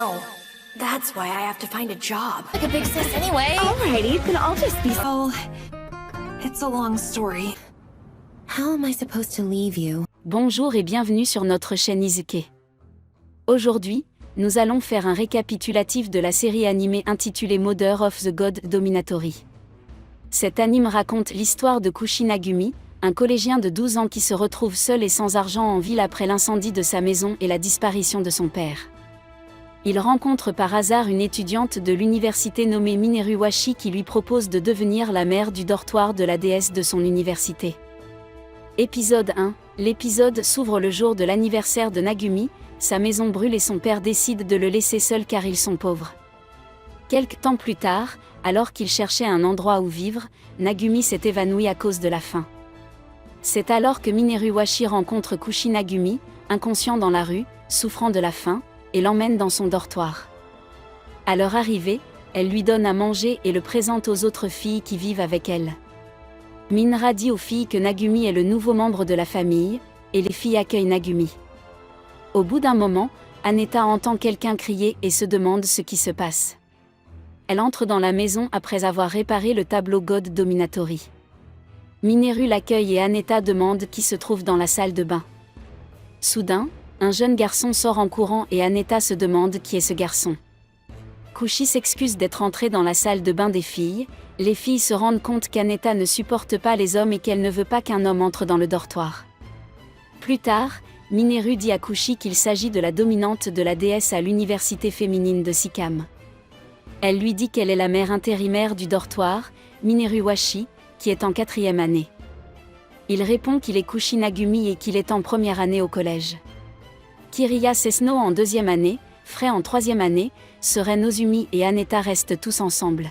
Oh, that's why I have to find a job. Like a big sis anyway. Alrighty, then I'll just be— Oh, it's a long story. How am I supposed to leave you? Bonjour et bienvenue sur notre chaîne Izuke. Aujourd'hui, nous allons faire un récapitulatif de la série animée intitulée Mother of the God Dominatory. Cet anime raconte l'histoire de Kushinagumi, un collégien de 12 ans qui se retrouve seul et sans argent en ville après l'incendie de sa maison et la disparition de son père. Il rencontre par hasard une étudiante de l'université nommée Mineru Washi qui lui propose de devenir la mère du dortoir de la déesse de son université. Épisode 1. L'épisode s'ouvre le jour de l'anniversaire de Nagumi, sa maison brûle et son père décide de le laisser seul car ils sont pauvres. Quelque temps plus tard, alors qu'il cherchait un endroit où vivre, Nagumi s'est évanoui à cause de la faim. C'est alors que Mineru Washi rencontre Kushinagumi, inconscient dans la rue, souffrant de la faim, et l'emmène dans son dortoir. À leur arrivée, elle lui donne à manger et le présente aux autres filles qui vivent avec elle. Minra dit aux filles que Nagumi est le nouveau membre de la famille, et les filles accueillent Nagumi. Au bout d'un moment, Aneta entend quelqu'un crier et se demande ce qui se passe. Elle entre dans la maison après avoir réparé le tableau God Dominatory. Mineru l'accueille et Aneta demande qui se trouve dans la salle de bain. Soudain, un jeune garçon sort en courant et Aneta se demande qui est ce garçon. Kushi s'excuse d'être entré dans la salle de bain des filles. Les filles se rendent compte qu'Aneta ne supporte pas les hommes et qu'elle ne veut pas qu'un homme entre dans le dortoir. Plus tard, Mineru dit à Kushi qu'il s'agit de la dominante de la déesse à l'université féminine de Sikam. Elle lui dit qu'elle est la mère intérimaire du dortoir, Mineru Washi, qui est en 4e année. Il répond qu'il est Kushinagumi et qu'il est en première année au collège. Kiriya Sesno en 2e année, Frey en 3e année, Seren Nozumi et Aneta restent tous ensemble.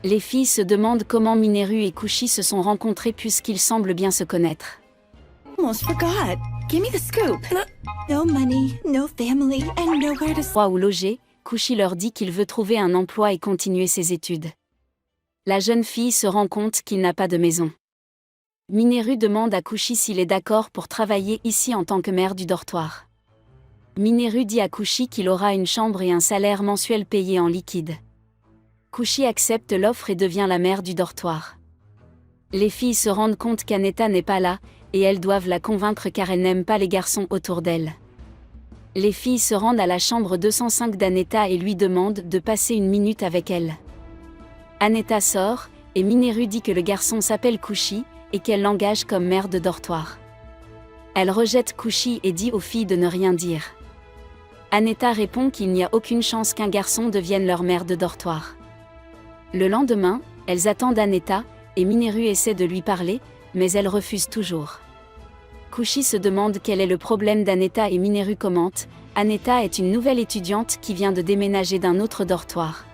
Les filles se demandent comment Mineru et Kushi se sont rencontrés puisqu'ils semblent bien se connaître. Almost forgot. Give me the scoop. No money, no family, and nowhere to— Roi ou loger, Kushi leur dit qu'il veut trouver un emploi et continuer ses études. La jeune fille se rend compte qu'il n'a pas de maison. Mineru demande à Kushi s'il est d'accord pour travailler ici en tant que maire du dortoir. Mineru dit à Kushi qu'il aura une chambre et un salaire mensuel payé en liquide. Kushi accepte l'offre et devient la mère du dortoir. Les filles se rendent compte qu'Aneta n'est pas là, et elles doivent la convaincre car elles n'aiment pas les garçons autour d'elle. Les filles se rendent à la chambre 205 d'Aneta et lui demandent de passer une minute avec elle. Aneta sort, et Mineru dit que le garçon s'appelle Kushi, et qu'elle l'engage comme mère de dortoir. Elle rejette Kushi et dit aux filles de ne rien dire. Aneta répond qu'il n'y a aucune chance qu'un garçon devienne leur mère de dortoir. Le lendemain, elles attendent Aneta, et Mineru essaie de lui parler, mais elle refuse toujours. Kushi se demande quel est le problème d'Aneta et Mineru commente: Aneta est une nouvelle étudiante qui vient de déménager d'un autre dortoir.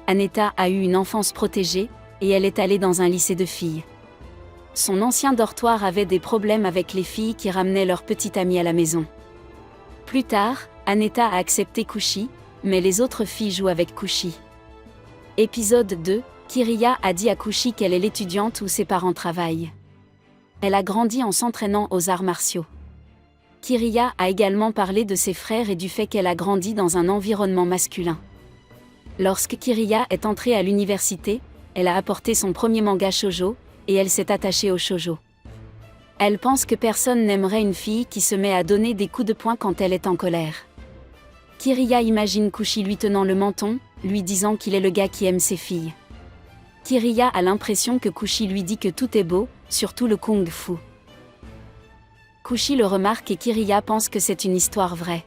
Aneta a eu une enfance protégée, et elle est allée dans un lycée de filles. Son ancien dortoir avait des problèmes avec les filles qui ramenaient leur petite amie à la maison. Plus tard, Aneta a accepté Kushi, mais les autres filles jouent avec Kushi. Épisode 2, Kiriya a dit à Kushi qu'elle est l'étudiante où ses parents travaillent. Elle a grandi en s'entraînant aux arts martiaux. Kiriya a également parlé de ses frères et du fait qu'elle a grandi dans un environnement masculin. Lorsque Kiriya est entrée à l'université, elle a apporté son premier manga shoujo, et elle s'est attachée au shoujo. Elle pense que personne n'aimerait une fille qui se met à donner des coups de poing quand elle est en colère. Kiriya imagine Kushi lui tenant le menton, lui disant qu'il est le gars qui aime ses filles. Kiriya a l'impression que Kushi lui dit que tout est beau, surtout le kung-fu. Kushi le remarque et Kiriya pense que c'est une histoire vraie.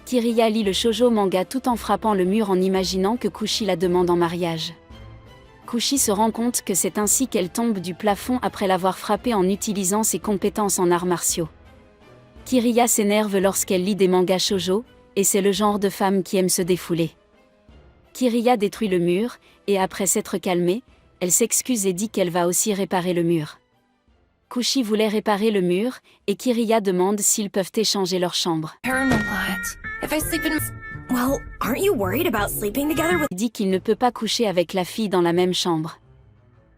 Kiriya lit le shoujo manga tout en frappant le mur en imaginant que Kushi la demande en mariage. Kushi se rend compte que c'est ainsi qu'elle tombe du plafond après l'avoir frappé en utilisant ses compétences en arts martiaux. Kiriya s'énerve lorsqu'elle lit des mangas shoujo, et c'est le genre de femme qui aime se défouler. Kiriya détruit le mur, et après s'être calmée, elle s'excuse et dit qu'elle va aussi réparer le mur. Kushi voulait réparer le mur, et Kiriya demande s'ils peuvent échanger leur chambre. Well, aren't you worried about sleeping together with— Il dit qu'il ne peut pas coucher avec la fille dans la même chambre.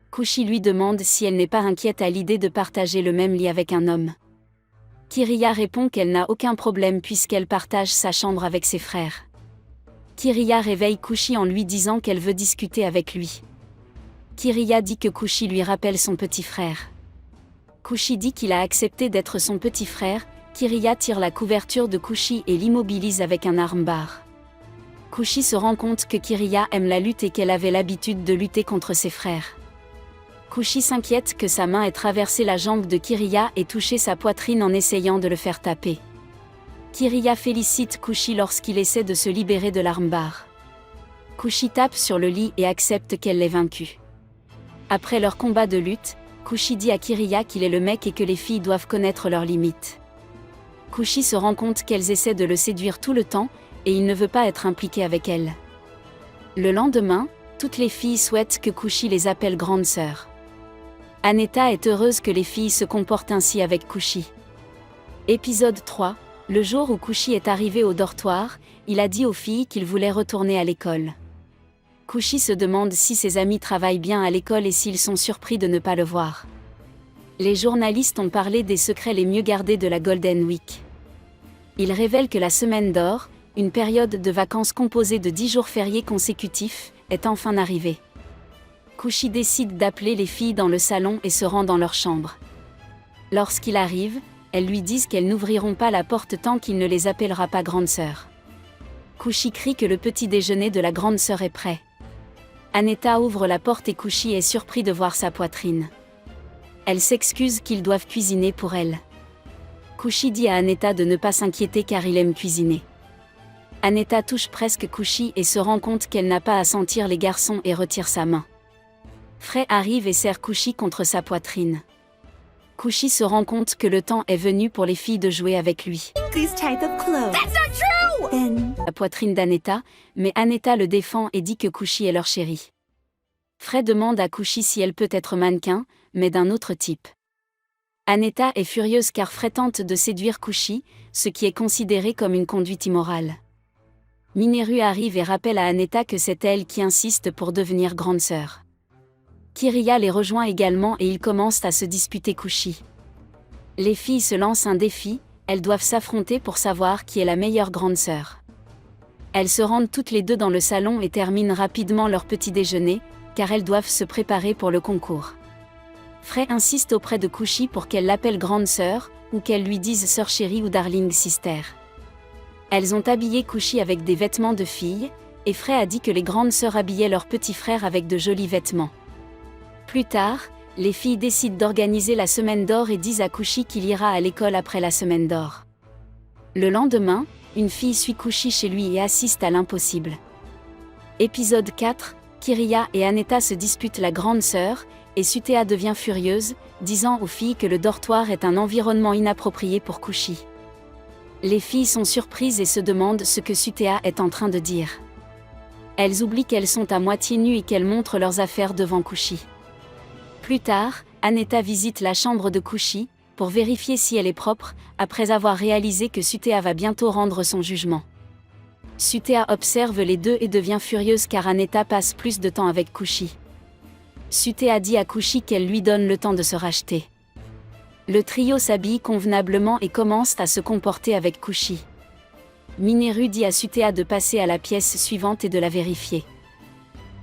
Kushi lui demande si elle n'est pas inquiète à l'idée de partager le même lit avec un homme. Kiriya répond qu'elle n'a aucun problème puisqu'elle partage sa chambre avec ses frères. Kiriya réveille Kushi en lui disant qu'elle veut discuter avec lui. Kiriya dit que Kushi lui rappelle son petit frère. Kushi dit qu'il a accepté d'être son petit frère. Kiriya tire la couverture de Kushi et l'immobilise avec un armbar. Kushi se rend compte que Kiriya aime la lutte et qu'elle avait l'habitude de lutter contre ses frères. Kushi s'inquiète que sa main ait traversé la jambe de Kiriya et touché sa poitrine en essayant de le faire taper. Kiriya félicite Kushi lorsqu'il essaie de se libérer de l'armbar. Kushi tape sur le lit et accepte qu'elle l'ait vaincu. Après leur combat de lutte, Kushi dit à Kiriya qu'il est le mec et que les filles doivent connaître leurs limites. Kushi se rend compte qu'elles essaient de le séduire tout le temps, et il ne veut pas être impliqué avec elles. Le lendemain, toutes les filles souhaitent que Kushi les appelle grande sœur. Aneta est heureuse que les filles se comportent ainsi avec Kushi. Épisode 3. Le jour où Kushi est arrivé au dortoir, il a dit aux filles qu'il voulait retourner à l'école. Kushi se demande si ses amis travaillent bien à l'école et s'ils sont surpris de ne pas le voir. Les journalistes ont parlé des secrets les mieux gardés de la Golden Week. Ils révèlent que la semaine d'or, une période de vacances composée de 10 jours fériés consécutifs, est enfin arrivée. Kushi décide d'appeler les filles dans le salon et se rend dans leur chambre. Lorsqu'il arrive, elles lui disent qu'elles n'ouvriront pas la porte tant qu'il ne les appellera pas grande sœur. Kushi crie que le petit déjeuner de la grande sœur est prêt. Aneta ouvre la porte et Kushi est surpris de voir sa poitrine. Elle s'excuse qu'ils doivent cuisiner pour elle. Kushi dit à Aneta de ne pas s'inquiéter car il aime cuisiner. Aneta touche presque Kushi et se rend compte qu'elle n'a pas à sentir les garçons et retire sa main. Frey arrive et serre Kushi contre sa poitrine. Kushi se rend compte que le temps est venu pour les filles de jouer avec lui. These type of clothes. That's not true! Then La poitrine d'Aneta, mais Aneta le défend et dit que Kushi est leur chérie. Frey demande à Kushi si elle peut être mannequin, mais d'un autre type. Aneta est furieuse car Frey tente de séduire Kushi, ce qui est considéré comme une conduite immorale. Mineru arrive et rappelle à Aneta que c'est elle qui insiste pour devenir grande sœur. Kiriya les rejoint également et ils commencent à se disputer Kushi. Les filles se lancent un défi, elles doivent s'affronter pour savoir qui est la meilleure grande sœur. Elles se rendent toutes les deux dans le salon et terminent rapidement leur petit déjeuner, car elles doivent se préparer pour le concours. Frey insiste auprès de Kushi pour qu'elle l'appelle grande sœur, ou qu'elle lui dise sœur chérie ou darling sister. Elles ont habillé Kushi avec des vêtements de filles, et Frey a dit que les grandes sœurs habillaient leurs petits frères avec de jolis vêtements. Plus tard, les filles décident d'organiser la semaine d'or et disent à Kushi qu'il ira à l'école après la semaine d'or. Le lendemain, une fille suit Kushi chez lui et assiste à l'impossible. Épisode 4, Kiriya et Aneta se disputent la grande sœur, et Sutea devient furieuse, disant aux filles que le dortoir est un environnement inapproprié pour Kushi. Les filles sont surprises et se demandent ce que Sutea est en train de dire. Elles oublient qu'elles sont à moitié nues et qu'elles montrent leurs affaires devant Kushi. Plus tard, Aneta visite la chambre de Kushi, pour vérifier si elle est propre, après avoir réalisé que Sutea va bientôt rendre son jugement. Sutea observe les deux et devient furieuse car Aneta passe plus de temps avec Kushi. Sutea dit à Kushi qu'elle lui donne le temps de se racheter. Le trio s'habille convenablement et commence à se comporter avec Kushi. Mineru dit à Sutea de passer à la pièce suivante et de la vérifier.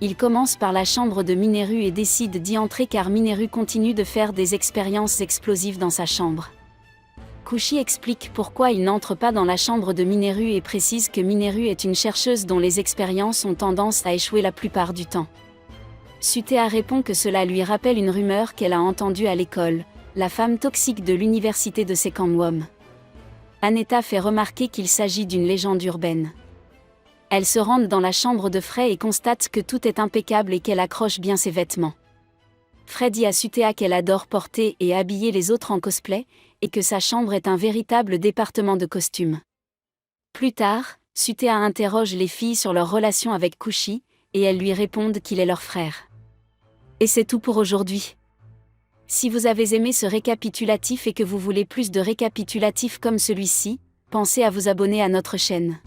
Il commence par la chambre de Mineru et décide d'y entrer car Mineru continue de faire des expériences explosives dans sa chambre. Kushi explique pourquoi il n'entre pas dans la chambre de Mineru et précise que Mineru est une chercheuse dont les expériences ont tendance à échouer la plupart du temps. Sutea répond que cela lui rappelle une rumeur qu'elle a entendue à l'école, la femme toxique de l'université de Sekamwom. Aneta fait remarquer qu'il s'agit d'une légende urbaine. Elles se rendent dans la chambre de Frey et constatent que tout est impeccable et qu'elle accroche bien ses vêtements. Frey dit à Sutea qu'elle adore porter et habiller les autres en cosplay, et que sa chambre est un véritable département de costumes. Plus tard, Sutea interroge les filles sur leur relation avec Kushi, et elles lui répondent qu'il est leur frère. Et c'est tout pour aujourd'hui. Si vous avez aimé ce récapitulatif et que vous voulez plus de récapitulatifs comme celui-ci, pensez à vous abonner à notre chaîne.